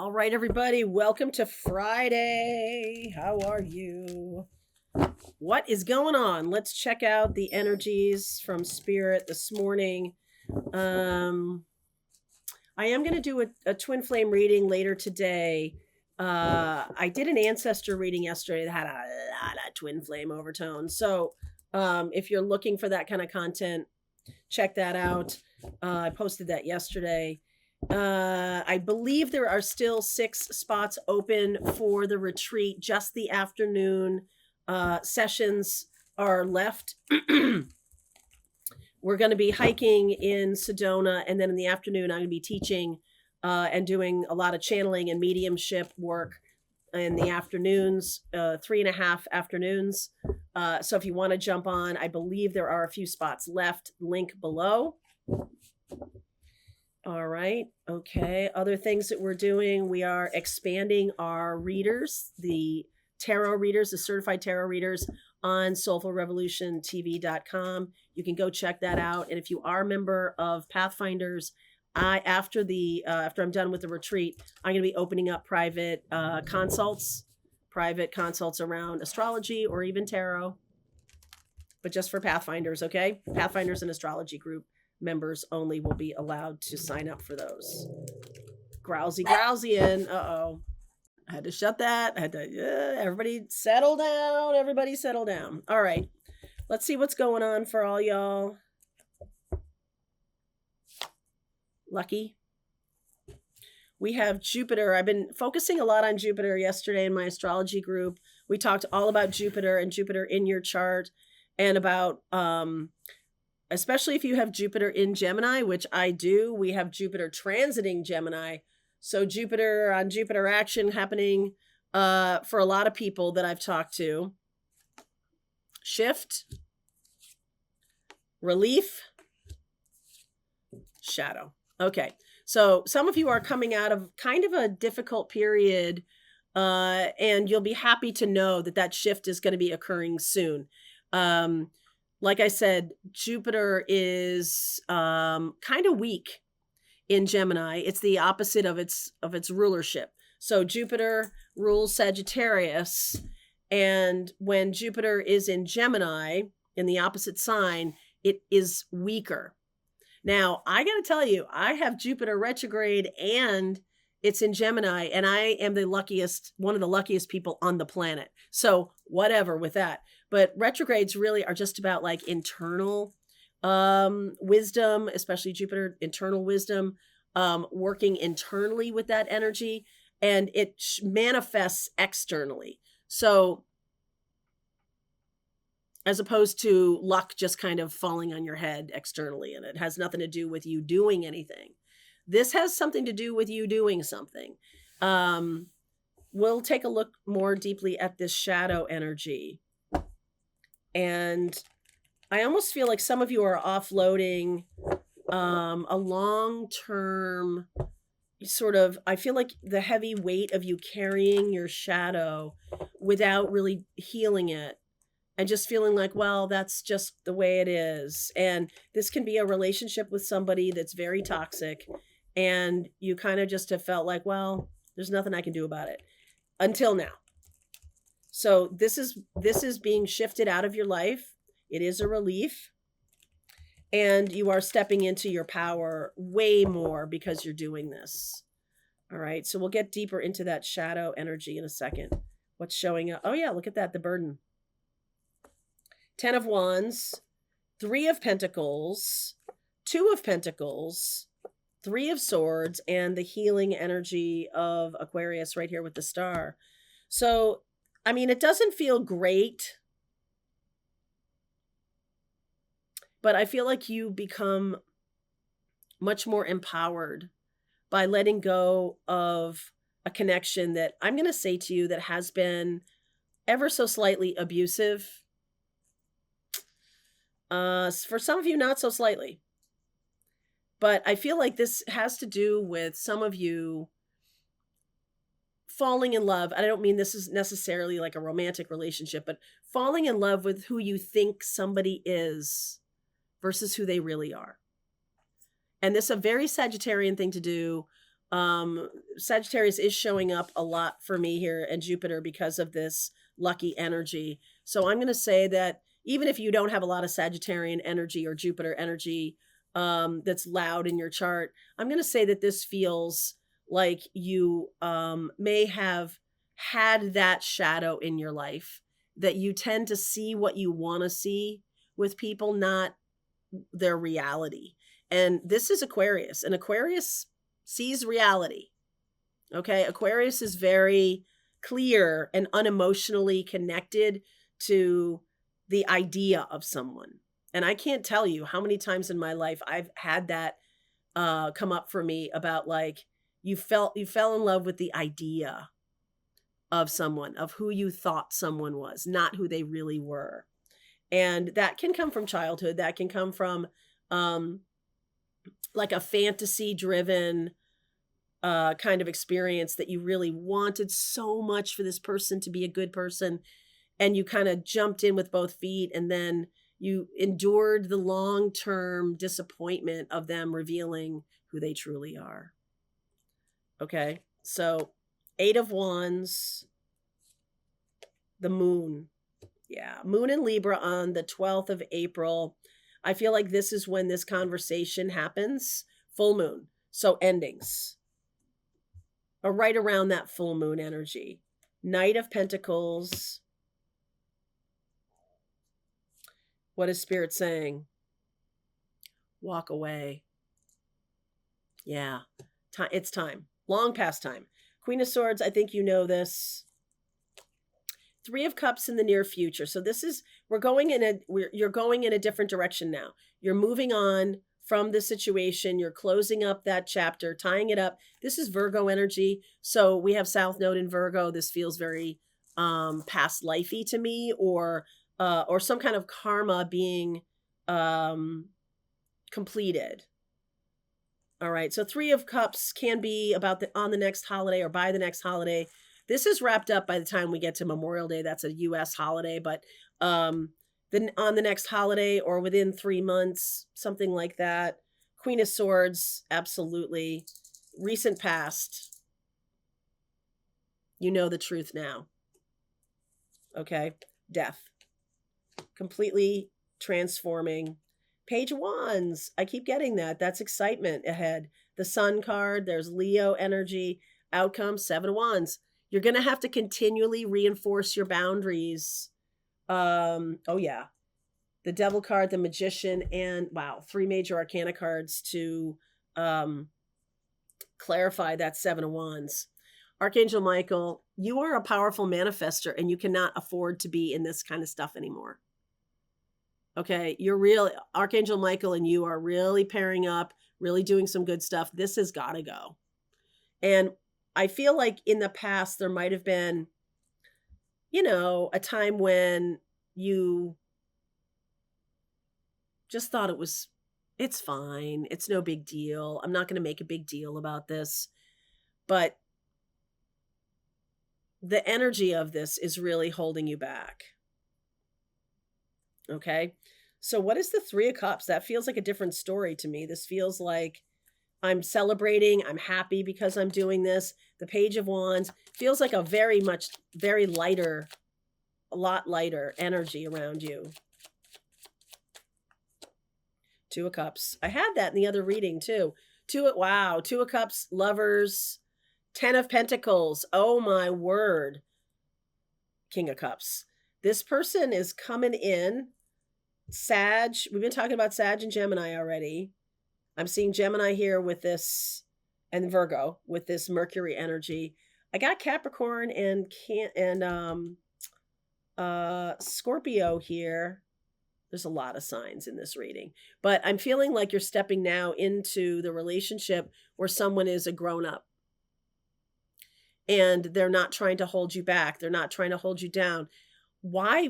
All right, everybody, welcome to Friday. How are you? What is going on? Let's check out the energies from Spirit this morning. Um, I am going to do a twin flame reading later today. I did an ancestor reading yesterday that had a lot of twin flame overtones. So if you're looking for that kind of content, check that out. I posted that yesterday. I believe there are still 6 spots open for the retreat. Just the afternoon sessions are left. We're going to be hiking in Sedona, and then in the afternoon, I'm going to be teaching and doing a lot of channeling and mediumship work in the afternoons, 3.5 afternoons. So if you want to jump on, I believe there are a few spots left. Link below. All right. Okay. Other things that we're doing, we are expanding our readers, the tarot readers, the certified tarot readers on soulfulrevolutiontv.com. You can go check that out. And if you are a member of Pathfinders, after I'm done with the retreat, I'm going to be opening up private consults around astrology or even tarot, but just for Pathfinders. Okay. Pathfinders and astrology group members only will be allowed to sign up for those. Grousy and uh-oh. I had to shut that. Everybody settle down. All right. Let's see what's going on for all y'all. Lucky. We have Jupiter. I've been focusing a lot on Jupiter yesterday in my astrology group. We talked all about Jupiter and Jupiter in your chart and about especially if you have Jupiter in Gemini, which I do. We have Jupiter transiting Gemini. So Jupiter on Jupiter action happening for a lot of people that I've talked to. Shift, relief, shadow. Okay. So some of you are coming out of kind of a difficult period, and you'll be happy to know that that shift is going to be occurring soon. Like I said, Jupiter is kind of weak in Gemini. It's the opposite of its rulership. So Jupiter rules Sagittarius, and when Jupiter is in Gemini, in the opposite sign, it is weaker. Now, I got to tell you, I have Jupiter retrograde and it's in Gemini, and I am one of the luckiest people on the planet. So whatever with that. But retrogrades really are just about like internal wisdom, especially Jupiter, internal wisdom, working internally with that energy, and it manifests externally. So as opposed to luck just kind of falling on your head externally, and it has nothing to do with you doing anything. This has something to do with you doing something. We'll take a look more deeply at this shadow energy. And I almost feel like some of you are offloading a long-term sort of, I feel like the heavy weight of you carrying your shadow without really healing it. And just feeling like, well, that's just the way it is. And this can be a relationship with somebody that's very toxic. And you kind of just have felt like, well, there's nothing I can do about it until now. So this is being shifted out of your life. It is a relief. And you are stepping into your power way more because you're doing this. All right. So we'll get deeper into that shadow energy in a second. What's showing up? Oh yeah, look at that. The burden. 10 of Wands, 3 of Pentacles, 2 of Pentacles, 3 of Swords, and the healing energy of Aquarius right here with the star. So, I mean, it doesn't feel great, but I feel like you become much more empowered by letting go of a connection that I'm going to say to you that has been ever so slightly abusive. For some of you, not so slightly. But I feel like this has to do with some of you falling in love. I don't mean this is necessarily like a romantic relationship, but falling in love with who you think somebody is versus who they really are. And this is a very Sagittarian thing to do. Sagittarius is showing up a lot for me here, and Jupiter, because of this lucky energy. So I'm going to say that even if you don't have a lot of Sagittarian energy or Jupiter energy that's loud in your chart, I'm going to say that this feels like you may have had that shadow in your life, that you tend to see what you want to see with people, not their reality. And this is Aquarius, and Aquarius sees reality. Okay. Aquarius is very clear and unemotionally connected to the idea of someone. And I can't tell you how many times in my life I've had that come up for me about, like, you fell in love with the idea of someone, of who you thought someone was, not who they really were. And that can come from childhood. That can come from like a fantasy driven kind of experience, that you really wanted so much for this person to be a good person, and you kind of jumped in with both feet, and then you endured the long-term disappointment of them revealing who they truly are. Okay, so 8 of Wands, the moon. Yeah, moon in Libra on the 12th of April. I feel like this is when this conversation happens. Full moon. So endings. Or right around that full moon energy. Knight of Pentacles. What is Spirit saying? Walk away. Yeah, it's time. Long past time. Queen of Swords, I think you know this. 3 of Cups in the near future. So this is, you're going in a different direction now. You're moving on from the situation. You're closing up that chapter, tying it up. This is Virgo energy. So we have South Node in Virgo. This feels very past lifey to me, or some kind of karma being completed. All right. So 3 of Cups can be about on the next holiday or by the next holiday. This is wrapped up by the time we get to Memorial Day. That's a U.S. holiday, but then on the next holiday or within 3 months, something like that. Queen of Swords, absolutely. Recent past. You know the truth now. Okay. Death. Completely transforming. Page of Wands. I keep getting that. That's excitement ahead. The Sun card. There's Leo energy. Outcome, 7 of Wands. You're going to have to continually reinforce your boundaries. Oh yeah. The Devil card, the Magician, and wow, 3 major arcana cards to clarify that 7 of Wands. Archangel Michael, you are a powerful manifester, and you cannot afford to be in this kind of stuff anymore. Okay, Archangel Michael and you are really pairing up, really doing some good stuff. This has got to go. And I feel like in the past, there might have been, a time when you just thought it's fine. It's no big deal. I'm not going to make a big deal about this. But the energy of this is really holding you back. Okay. So what is the 3 of Cups? That feels like a different story to me. This feels like I'm celebrating. I'm happy because I'm doing this. The Page of Wands feels like a very lot lighter energy around you. 2 of Cups. I had that in the other reading too. 2 of Cups, Lovers, 10 of Pentacles. Oh my word. King of Cups. This person is coming in. Sag. We've been talking about Sag and Gemini already. I'm seeing Gemini here with this, and Virgo with this Mercury energy. I got Capricorn and Scorpio here. There's a lot of signs in this reading, but I'm feeling like you're stepping now into the relationship where someone is a grown up, and they're not trying to hold you back. They're not trying to hold you down. Why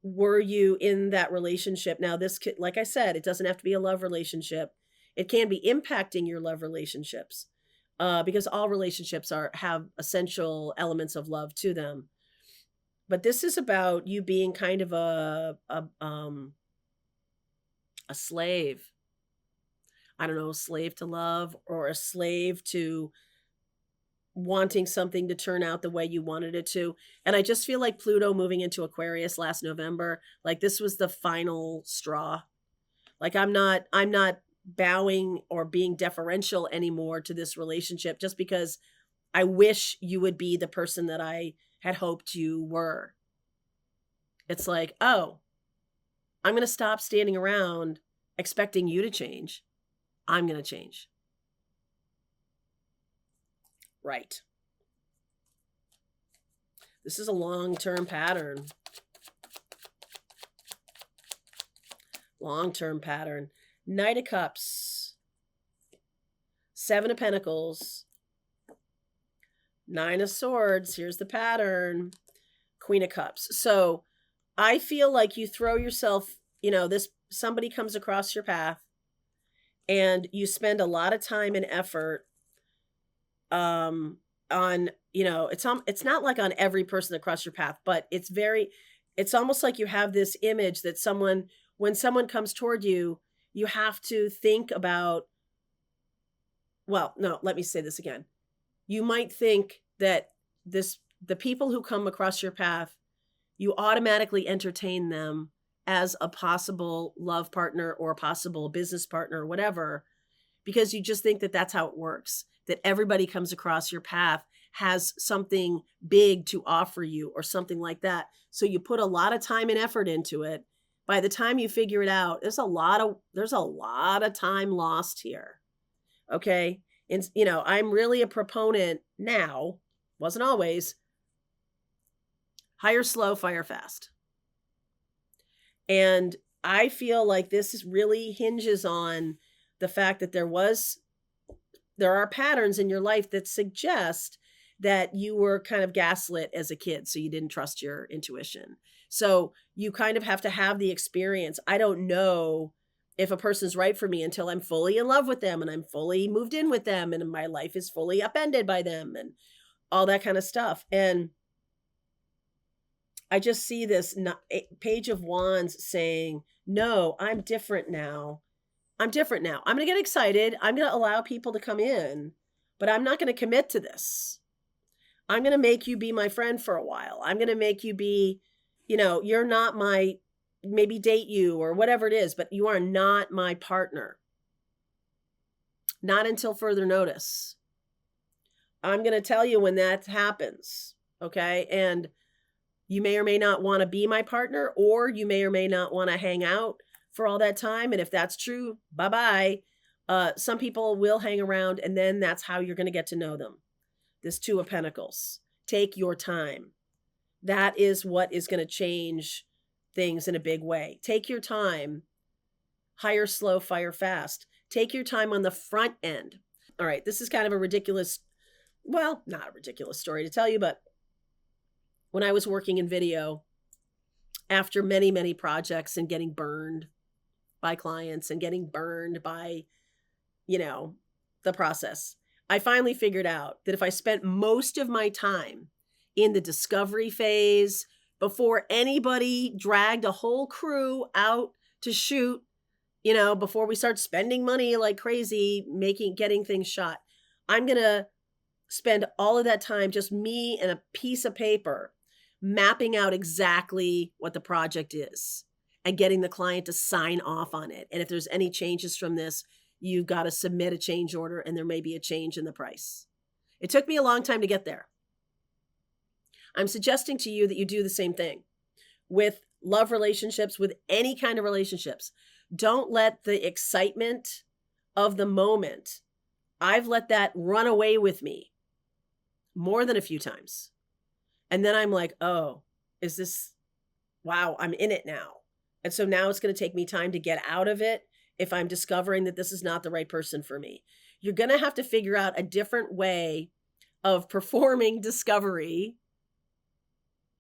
were you in that relationship? Now, this could, like I said, it doesn't have to be a love relationship. It can be impacting your love relationships, because all relationships have essential elements of love to them. But this is about you being kind of a slave. I don't know, a slave to love or a slave to wanting something to turn out the way you wanted it to. And I just feel like Pluto moving into Aquarius last November, like this was the final straw. Like I'm not bowing or being deferential anymore to this relationship just because I wish you would be the person that I had hoped you were. It's like, oh, I'm going to stop standing around expecting you to change. I'm going to change. Right. This is a long-term pattern. Long-term pattern. Knight of Cups. 7 of Pentacles. 9 of Swords. Here's the pattern. Queen of Cups. So I feel like you throw yourself, somebody comes across your path and you spend a lot of time and effort on, it's not like on every person that crosses your path, but it's almost like you have this image that when someone comes toward you, you have to think about, well, no, let me say this again. You might think that the people who come across your path, you automatically entertain them as a possible love partner or a possible business partner or whatever, because you just think that that's how it works, that everybody comes across your path has something big to offer you or something like that. So you put a lot of time and effort into it. By the time you figure it out, there's a lot of time lost here. Okay? And I'm really a proponent now, wasn't always, hire slow, fire fast. And I feel like this really hinges on the fact that there are patterns in your life that suggest that you were kind of gaslit as a kid, so you didn't trust your intuition. So you kind of have to have the experience. I don't know if a person's right for me until I'm fully in love with them and I'm fully moved in with them and my life is fully upended by them and all that kind of stuff. And I just see this Page of Wands saying, no, I'm different now. I'm different now. I'm going to get excited. I'm going to allow people to come in, but I'm not going to commit to this. I'm going to make you be my friend for a while. I'm going to make you be, you're not maybe date you or whatever it is, but you are not my partner. Not until further notice. I'm going to tell you when that happens. Okay. And you may or may not want to be my partner, or you may or may not want to hang out for all that time. And if that's true, bye-bye. Some people will hang around, and then that's how you're going to get to know them. This 2 of Pentacles. Take your time. That is what is going to change things in a big way. Take your time. Hire slow, fire fast. Take your time on the front end. All right, this is kind of a ridiculous, well, not a ridiculous story to tell you, but when I was working in video, after many, many projects and getting burned by clients and getting burned by, the process, I finally figured out that if I spent most of my time in the discovery phase before anybody dragged a whole crew out to shoot, before we start spending money like crazy, getting things shot, I'm going to spend all of that time, just me and a piece of paper, mapping out exactly what the project is and getting the client to sign off on it. And if there's any changes from this, you've got to submit a change order and there may be a change in the price. It took me a long time to get there. I'm suggesting to you that you do the same thing with love relationships, with any kind of relationships. Don't let the excitement of the moment, I've let that run away with me more than a few times. And then I'm like, oh, wow, I'm in it now. And so now it's going to take me time to get out of it if I'm discovering that this is not the right person for me. You're going to have to figure out a different way of performing discovery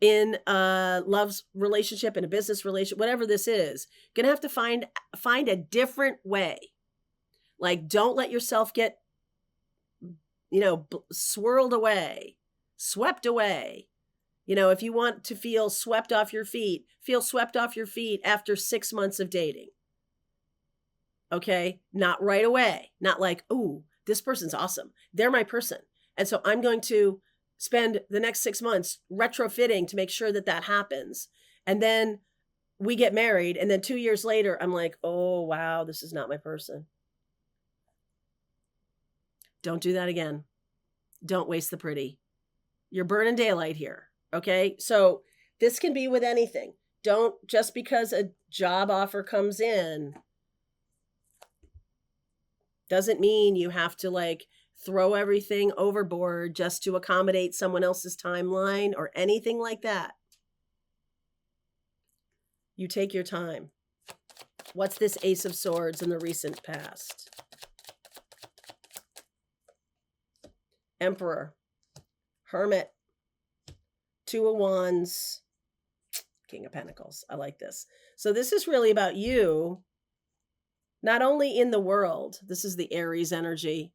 in a love's relationship, in a business relationship, whatever this is. You're going to have to find a different way. Like, don't let yourself get, swirled away, swept away. If you want to feel swept off your feet after 6 months of dating. Okay. Not right away. Not like, ooh, this person's awesome. They're my person. And so I'm going to spend the next 6 months retrofitting to make sure that that happens. And then we get married. And then 2 years later, I'm like, oh, wow, this is not my person. Don't do that again. Don't waste the pretty. You're burning daylight here. Okay. So this can be with anything. Don't, just because a job offer comes in, doesn't mean you have to like throw everything overboard just to accommodate someone else's timeline or anything like that. You take your time. What's this Ace of Swords in the recent past? Emperor, Hermit, Two of Wands, King of Pentacles. I like this. So this is really about you, not only in the world. This is the Aries energy.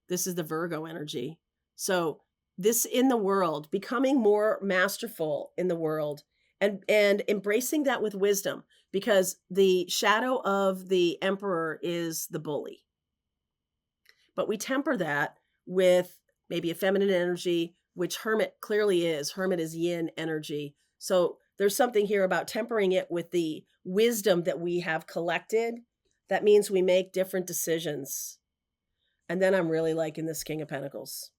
This is the Virgo energy. So this in the world, becoming more masterful in the world and embracing that with wisdom, because the shadow of the Emperor is the bully. But we temper that with maybe a feminine energy, which Hermit clearly is. Hermit is yin energy. So there's something here about tempering it with the wisdom that we have collected. That means we make different decisions. And then I'm really liking this King of Pentacles.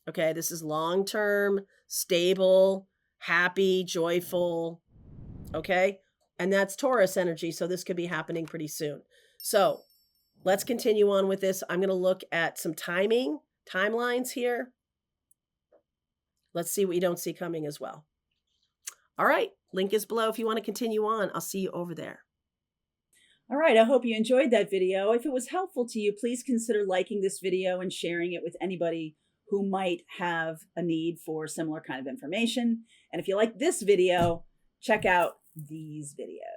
Okay, this is long-term, stable, happy, joyful. Okay, and that's Taurus energy. So this could be happening pretty soon. So let's continue on with this. I'm going to look at some timelines here. Let's see what you don't see coming as well. All right, link is below if you want to continue on. I'll see you over there. All right, I hope you enjoyed that video. If it was helpful to you, please consider liking this video and sharing it with anybody who might have a need for similar kind of information. And if you like this video, check out these videos.